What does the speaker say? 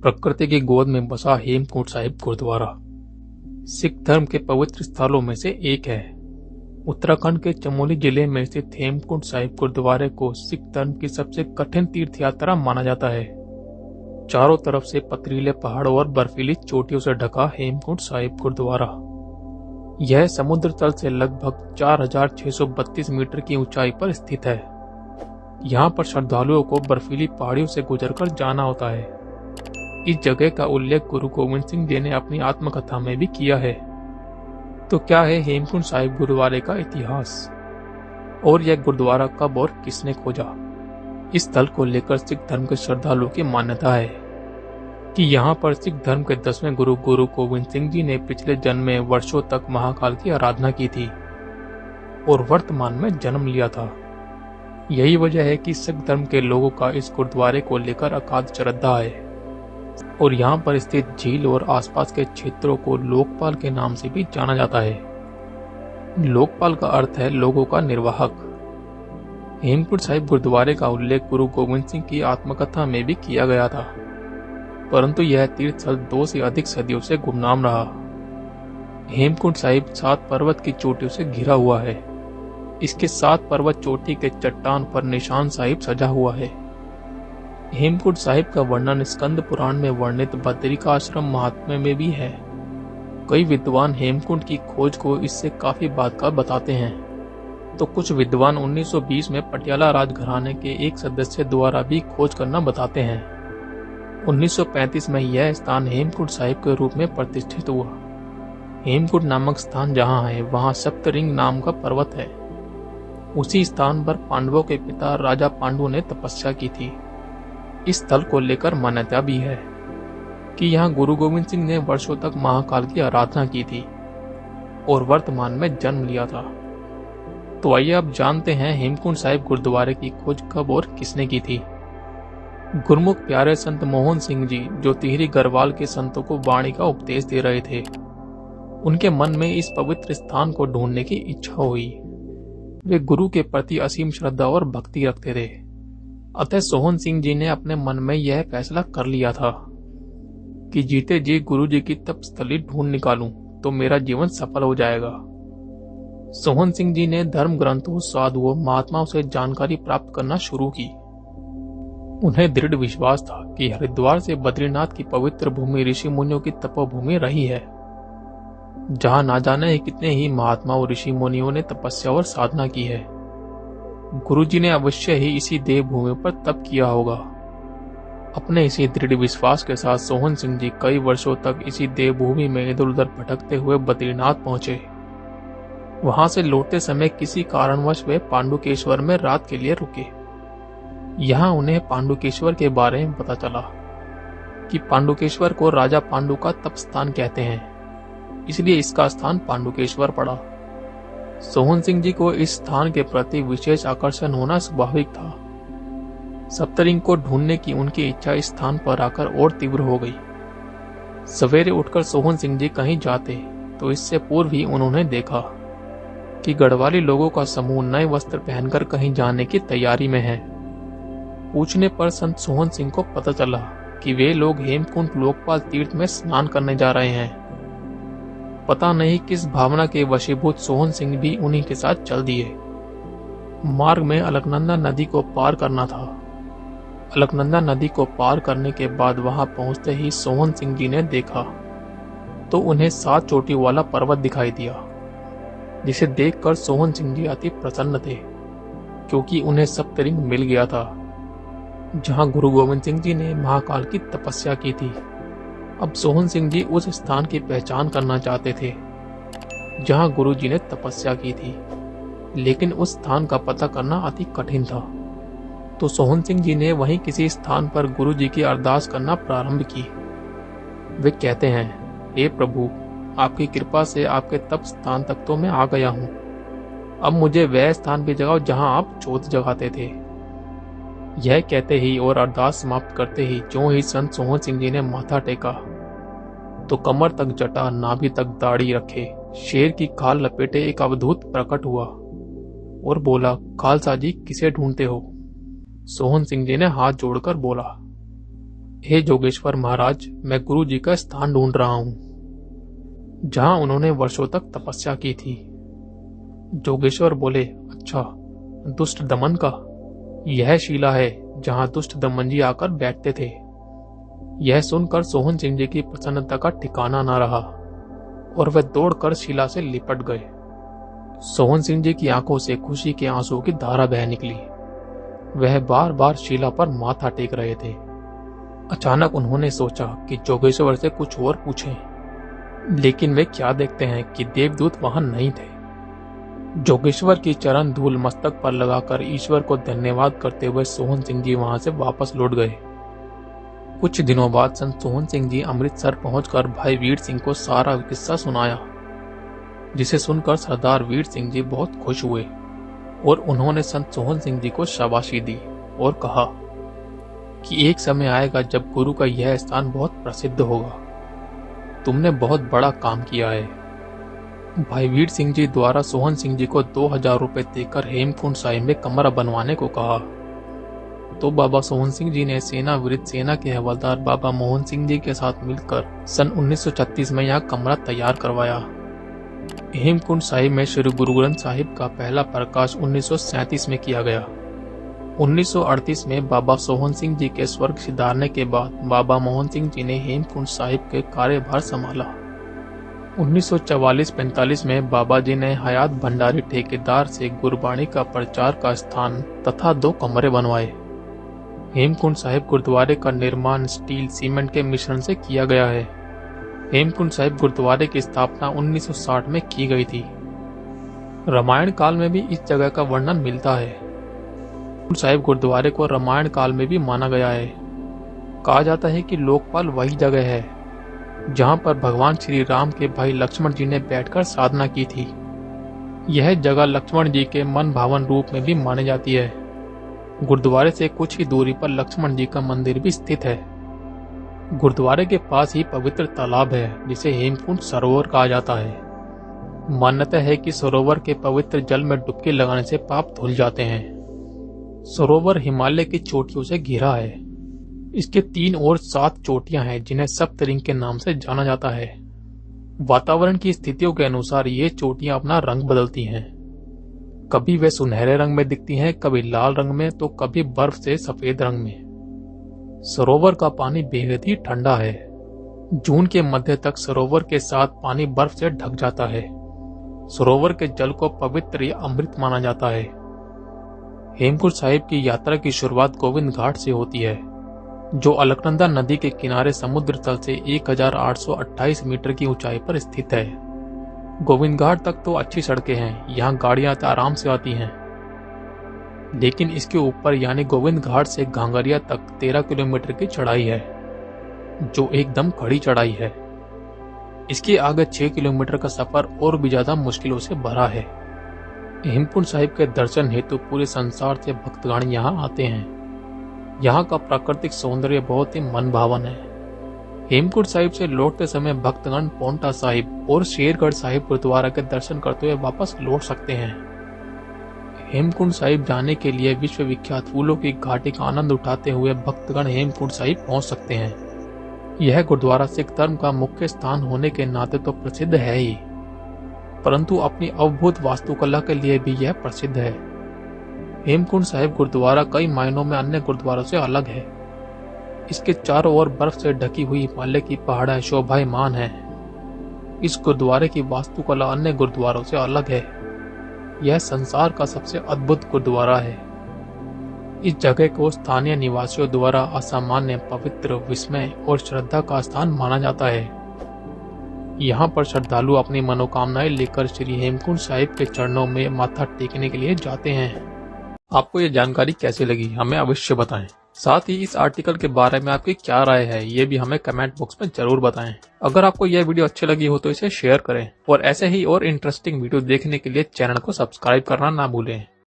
प्रकृति की गोद में बसा हेमकुंड साहिब गुरुद्वारा सिख धर्म के पवित्र स्थलों में से एक है। उत्तराखंड के चमोली जिले में स्थित हेमकुंड साहिब गुरुद्वारे को सिख धर्म की सबसे कठिन तीर्थ यात्रा माना जाता है। चारों तरफ से पथरीले पहाड़ों और बर्फीली चोटियों से ढका हेमकुंड साहिब गुरुद्वारा यह समुद्र तल से लगभग 4632 मीटर की ऊंचाई पर स्थित है। यहाँ पर श्रद्धालुओं को बर्फीली पहाड़ियों से गुजरकर जाना होता है। इस जगह का उल्लेख गुरु गोविंद सिंह जी ने अपनी आत्मकथा में भी किया है। तो क्या है हेमकुंड साहिब गुरुद्वारे का इतिहास और यह गुरुद्वारा कब और किसने खोजा? इस स्थल को लेकर सिख धर्म के श्रद्धालुओं की मान्यता है कि यहाँ पर सिख धर्म के 10वें गुरु गुरु गोविंद सिंह जी ने पिछले जन्म में वर्षों तक महाकाल की आराधना की थी और वर्तमान में जन्म लिया था। यही वजह है कि सिख धर्म के लोगों का इस गुरुद्वारे को लेकर अगाध श्रद्धा है और यहाँ पर स्थित झील और आसपास के क्षेत्रों को लोकपाल के नाम से भी जाना जाता है। लोकपाल का अर्थ है लोगों का निर्वाहक। हेमकुंड साहिब गुरुद्वारे का उल्लेख गुरु गोविंद सिंह की आत्मकथा में भी किया गया था, परंतु यह तीर्थ स्थल 2 से अधिक सदियों से गुमनाम रहा। हेमकुंड साहिब 7 पर्वत की चोटियों से घिरा हुआ है। इसके 7 पर्वत चोटी के चट्टान पर निशान साहिब सजा हुआ है। हेमकुंड साहिब का वर्णन स्कंद पुराण में वर्णित बद्रिकाश्रम महात्म्य में भी है। कई विद्वान हेमकुंड की खोज को इससे काफी बाद का बताते हैं, तो कुछ विद्वान 1920 में पटियाला राजघराने के एक सदस्य द्वारा भी खोज करना बताते हैं। 1935 में यह स्थान हेमकुंड साहिब के रूप में प्रतिष्ठित हुआ। हेमकुंड नामक स्थान जहाँ है वहाँ सप्तरिंग नाम का पर्वत है। उसी स्थान पर पांडवों के पिता राजा पांडु ने तपस्या की थी। इस स्थल को लेकर मान्यता भी है कि यहाँ गुरु गोविंद सिंह ने वर्षों तक महाकाल की आराधना की थी और वर्तमान में जन्म लिया था। तो आइए अब जानते हैं हेमकुंड साहिब गुरुद्वारे की खोज कब और किसने की थी। गुरमुख प्यारे संत मोहन सिंह जी, जो टिहरी गढ़वाल के संतों को वाणी का उपदेश दे रहे थे, उनके मन में इस पवित्र स्थान को ढूंढने की इच्छा हुई। वे गुरु के प्रति असीम श्रद्धा और भक्ति रखते थे। अतः सोहन सिंह जी ने अपने मन में यह फैसला कर लिया था कि जीते जी गुरु जी की तपस्थली ढूंढ निकालूं तो मेरा जीवन सफल हो जाएगा। सोहन सिंह जी ने धर्म ग्रंथों, साधुओं, महात्माओं से जानकारी प्राप्त करना शुरू की। उन्हें दृढ़ विश्वास था कि हरिद्वार से बद्रीनाथ की पवित्र भूमि ऋषि मुनियों की तपोभूमि रही है, जहाँ ना जाने कितने ही महात्माओं ऋषि मुनियों ने तपस्या और साधना की है। गुरुजी ने अवश्य ही इसी देवभूमि पर तप किया होगा। अपने इसी दृढ़ विश्वास के साथ सोहन सिंह जी कई वर्षों तक इसी देवभूमि में इधर उधर भटकते हुए बद्रीनाथ पहुंचे। वहां से लौटते समय किसी कारणवश वे पांडुकेश्वर में रात के लिए रुके। यहाँ उन्हें पांडुकेश्वर के बारे में पता चला कि पांडुकेश्वर को राजा पांडु का तप स्थान कहते हैं, इसलिए इसका स्थान पांडुकेश्वर पड़ा। सोहन सिंह जी को इस स्थान के प्रति विशेष आकर्षण होना स्वाभाविक था। सप्तरिंग को ढूंढने की उनकी इच्छा इस स्थान पर आकर और तीव्र हो गई। सवेरे उठकर सोहन सिंह जी कहीं जाते तो इससे पूर्व ही उन्होंने देखा कि गढ़वाली लोगों का समूह नए वस्त्र पहनकर कहीं जाने की तैयारी में है। पूछने पर संत सोहन सिंह को पता चला कि वे लोग हेमकुंड लोकपाल तीर्थ में स्नान करने जा रहे हैं। पता नहीं किस भावना के वशीभूत सोहन सिंह भी उन्हीं के साथ चल दिए। मार्ग में अलकनंदा नदी को पार करना था। अलकनंदा नदी को पार करने के बाद वहां पहुंचते ही सोहन सिंह जी ने देखा तो उन्हें 7 चोटी वाला पर्वत दिखाई दिया, जिसे देखकर सोहन सिंह जी अति प्रसन्न थे, क्योंकि उन्हें सप्तरिंग मिल गया था, जहां गुरु गोविंद सिंह जी ने महाकाल की तपस्या की थी। अब सोहन सिंह जी उस स्थान की पहचान करना चाहते थे जहां गुरु जी ने तपस्या की थी, लेकिन उस स्थान का पता करना अति कठिन था। तो सोहन सिंह जी ने वहीं किसी स्थान पर गुरु जी की अरदास करना प्रारंभ की। वे कहते हैं, हे प्रभु, आपकी कृपा से आपके तप स्थान तक तो मैं आ गया हूँ। अब मुझे वह स्थान भी जगाओ जहां आप जोत जगाते थे। यह कहते ही और अरदास समाप्त करते ही जो ही संत सोहन सिंह जी ने माथा टेका तो कमर तक जटा, नाभि तक दाढ़ी रखे, शेर की खाल लपेटे एक अवधूत प्रकट हुआ और बोला, खालसा जी किसे ढूंढते हो? सोहन सिंह जी ने हाथ जोड़कर बोला, हे जोगेश्वर महाराज, मैं गुरु जी का स्थान ढूंढ रहा हूं, जहां उन्होंने वर्षों तक तपस्या की थी। जोगेश्वर बोले, अच्छा, दुष्ट दमन का? यह शिला है जहां दुष्ट दमन जी आकर बैठते थे। यह सुनकर सोहन सिंह जी की प्रसन्नता का ठिकाना न रहा और वे दौड़कर शिला से लिपट गए। सोहन सिंह जी की आंखों से खुशी के आंसुओं की धारा बह निकली। वह बार बार शिला पर माथा टेक रहे थे। अचानक उन्होंने सोचा कि जोगेश्वर से कुछ और पूछें, लेकिन वे क्या देखते हैं कि देवदूत वहां नहीं थे। जोगेश्वर की चरण धूल मस्तक पर लगाकर ईश्वर को धन्यवाद करते हुए सोहन सिंह जी वहां से वापस लौट गए। कुछ दिनों बाद संत सोहन सिंह जी अमृतसर पहुंचकर भाई वीर सिंह को सारा किस्सा सुनाया, जिसे सुनकर सरदार वीर सिंह जी बहुत खुश हुए और उन्होंने संत सोहन सिंह जी को शाबाशी दी और कहा कि एक समय आएगा जब गुरु का यह स्थान बहुत प्रसिद्ध होगा। तुमने बहुत बड़ा काम किया है। भाई वीर सिंह जी द्वारा सोहन सिंह जी को 2000 रुपए देकर हेमकुंड साहिब में कमरा बनवाने को कहा, तो बाबा सोहन सिंह जी ने सेना विरुद्ध सेना के हवलदार बाबा मोहन सिंह जी के साथ मिलकर सन 1936 में यहाँ कमरा तैयार करवाया। हेमकुंड साहिब में श्री गुरु ग्रंथ साहिब का पहला प्रकाश 1937 में किया गया। 1938 में बाबा सोहन सिंह जी के स्वर्ग सिधारने के बाद बाबा मोहन सिंह जी ने हेमकुंड साहिब के कार्यभार संभाला। 1944-45 में बाबा जी ने हयात भंडारी ठेकेदार से गुरबाणी का प्रचार का स्थान तथा 2 कमरे बनवाए। हेमकुंड साहिब गुरुद्वारे का निर्माण स्टील सीमेंट के मिश्रण से किया गया है। हेमकुंड साहिब गुरुद्वारे की स्थापना 1960 में की गई थी। रामायण काल में भी इस जगह का वर्णन मिलता है। हेमकुंड साहिब गुरुद्वारे को रामायण काल में भी माना गया है। कहा जाता है कि लोकपाल वही जगह है जहां पर भगवान श्री राम के भाई लक्ष्मण जी ने बैठकर साधना की थी। यह जगह लक्ष्मण जी के मन भावन रूप में भी मानी जाती है। गुरुद्वारे से कुछ ही दूरी पर लक्ष्मण जी का मंदिर भी स्थित है। गुरुद्वारे के पास ही पवित्र तालाब है जिसे हेमकुंड सरोवर कहा जाता है। मान्यता है कि सरोवर के पवित्र जल में डुबकी लगाने से पाप धुल जाते हैं। सरोवर हिमालय की चोटियों से घिरा है। इसके 3 और 7 चोटियां हैं जिन्हें सप्तरिंग के नाम से जाना जाता है। वातावरण की स्थितियों के अनुसार ये चोटियां अपना रंग बदलती हैं। कभी वे सुनहरे रंग में दिखती हैं, कभी लाल रंग में, तो कभी बर्फ से सफेद रंग में। सरोवर का पानी बेहद ही ठंडा है। जून के मध्य तक सरोवर के साथ पानी बर्फ से ढक जाता है। सरोवर के जल को पवित्र या अमृत माना जाता है। हेमकुंड साहिब की यात्रा की शुरुआत गोविंद घाट से होती है, जो अलकनंदा नदी के किनारे समुद्र तल से 1828 मीटर की ऊंचाई पर स्थित है। गोविंद घाट तक तो अच्छी सड़कें हैं, यहाँ गाड़ियां आराम से आती हैं, लेकिन इसके ऊपर यानी गोविंद घाट से घांगरिया तक 13 किलोमीटर की चढ़ाई है, जो एकदम खड़ी चढ़ाई है। इसके आगे 6 किलोमीटर का सफर और भी ज्यादा मुश्किलों से भरा है। हेमकुंड साहिब के दर्शन हेतु पूरे संसार से भक्तगण यहाँ आते हैं। यहाँ का प्राकृतिक सौंदर्य बहुत ही मनभावन है। हेमकुंड साहिब से लौटते समय भक्तगण पोंटा साहिब और शेरगढ़ साहिब गुरुद्वारा के दर्शन करते हुए वापस लौट सकते हैं। हेमकुंड साहिब जाने के लिए विश्व विख्यात फूलों की घाटी का आनंद उठाते हुए भक्तगण हेमकुंड साहिब पहुंच सकते हैं। यह गुरुद्वारा सिख धर्म का मुख्य स्थान होने के नाते तो प्रसिद्ध है ही, परंतु अपनी अद्भुत वास्तुकला के लिए भी यह प्रसिद्ध है। हेमकुंड साहिब गुरुद्वारा कई मायनों में अन्य गुरुद्वारों से अलग है। इसके चारों ओर बर्फ से ढकी हुई हिमालय की पहाड़ें शोभायमान है। इस गुरुद्वारे की वास्तुकला अन्य गुरुद्वारों से अलग है। यह संसार का सबसे अद्भुत गुरुद्वारा है। इस जगह को स्थानीय निवासियों द्वारा असामान्य, पवित्र, विस्मय और श्रद्धा का स्थान माना जाता है। यहाँ पर श्रद्धालु अपनी मनोकामनाएं लेकर श्री हेमकुंड साहिब के चरणों में माथा टेकने के लिए जाते हैं। आपको ये जानकारी कैसी लगी हमें अवश्य बताएं। साथ ही इस आर्टिकल के बारे में आपकी क्या राय है ये भी हमें कमेंट बॉक्स में जरूर बताएं। अगर आपको यह वीडियो अच्छी लगी हो तो इसे शेयर करें और ऐसे ही और इंटरेस्टिंग वीडियो देखने के लिए चैनल को सब्सक्राइब करना ना भूलें।